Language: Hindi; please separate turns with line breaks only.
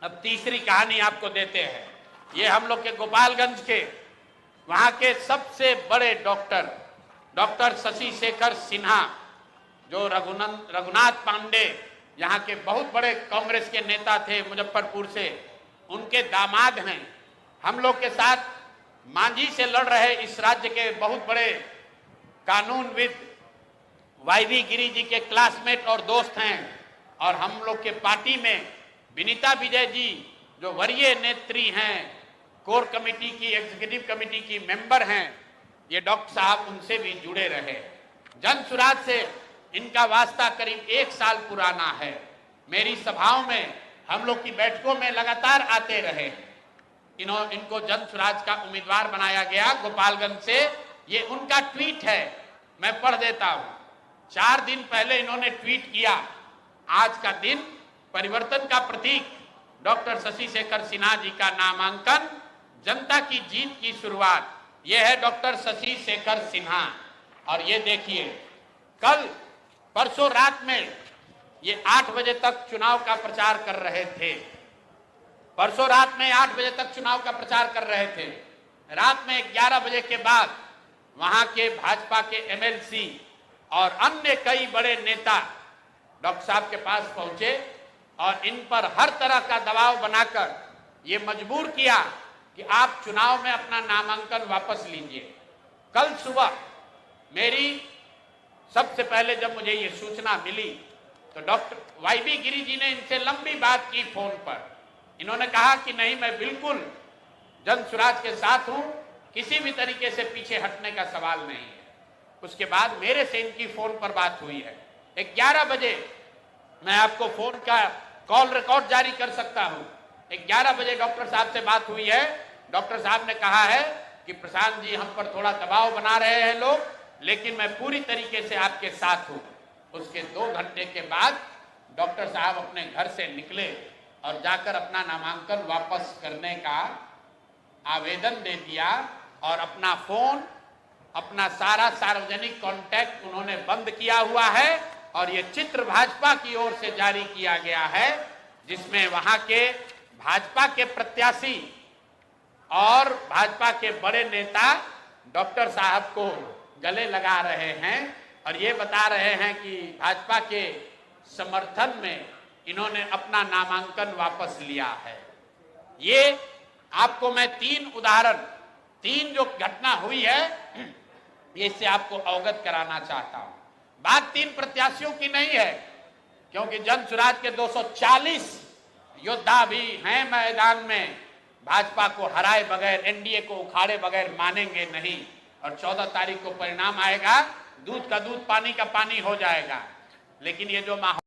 अब तीसरी कहानी आपको देते हैं। ये हम लोग के गोपालगंज के वहां के सबसे बड़े डॉक्टर शशि शेखर सिन्हा, जो रघुनाथ पांडे यहाँ के बहुत बड़े कांग्रेस के नेता थे मुजफ्फरपुर से, उनके दामाद हैं। हम लोग के साथ मांझी से लड़ रहे इस राज्य के बहुत बड़े कानूनविद वाईवी गिरी जी के क्लासमेट और दोस्त हैं। और हम लोग के पार्टी में विनीता विजय जी, जो वरीय नेत्री हैं, कोर कमेटी की, एग्जीक्यूटिव कमेटी की मेंबर हैं, ये डॉक्टर साहब उनसे भी जुड़े रहे। जन सुराज से इनका वास्ता करीब 1 साल पुराना है। मेरी सभाओं में, हम लोग की बैठकों में लगातार आते रहे। इनको जन सुराज का उम्मीदवार बनाया गया गोपालगंज से। ये उनका ट्वीट है, मैं पढ़ देता हूं। 4 दिन पहले इन्होंने ट्वीट किया, आज का दिन परिवर्तन का प्रतीक, डॉक्टर शशि शेखर सिन्हा जी का नामांकन, जनता की जीत की शुरुआत। यह है डॉक्टर शशि शेखर सिन्हा। और ये देखिए, परसों रात में ये 8 बजे तक चुनाव का प्रचार कर रहे थे। परसों रात में 8 बजे तक चुनाव का प्रचार कर रहे थे। रात में 11 बजे के बाद वहां के भाजपा के एमएलसी और अन्य कई बड़े नेता डॉक्टर साहब के पास पहुंचे और इन पर हर तरह का दबाव बनाकर ये मजबूर किया कि आप चुनाव में अपना नामांकन वापस लीजिए। कल सुबह मेरी सबसे पहले जब मुझे ये सूचना मिली तो डॉक्टर वाईवी गिरी जी ने इनसे लंबी बात की फोन पर। इन्होंने कहा कि नहीं, मैं बिल्कुल जन सुराज के साथ हूं, किसी भी तरीके से पीछे हटने का सवाल नहीं है। उसके बाद मेरे से इनकी फोन पर बात हुई है। 11 बजे मैं आपको फोन का कॉल रिकॉर्ड जारी कर सकता हूं। 11 बजे डॉक्टर साहब से बात हुई है। डॉक्टर साहब ने कहा है कि प्रशांत जी, हम पर थोड़ा दबाव बना रहे हैं लोग, लेकिन मैं पूरी तरीके से आपके साथ हूं। उसके 2 घंटे के बाद डॉक्टर साहब अपने घर से निकले और जाकर अपना नामांकन वापस करने का आवेदन दे दिया। और अपना फोन, अपना सारा सार्वजनिक कॉन्टैक्ट उन्होंने बंद किया हुआ है। और ये चित्र भाजपा की ओर से जारी किया गया है, जिसमें वहां के भाजपा के प्रत्याशी और भाजपा के बड़े नेता डॉक्टर साहब को गले लगा रहे हैं और ये बता रहे हैं कि भाजपा के समर्थन में इन्होंने अपना नामांकन वापस लिया है। ये आपको मैं 3 जो घटना हुई है, इससे आपको अवगत कराना चाहता हूं। बात 3 प्रत्याशियों की नहीं है, क्योंकि जन सुराज के 240 योद्धा भी हैं मैदान में। भाजपा को हराए बगैर, एनडीए को उखाड़े बगैर मानेंगे नहीं। और 14 तारीख को परिणाम आएगा, दूध का दूध, पानी का पानी हो जाएगा। लेकिन ये जो माहौल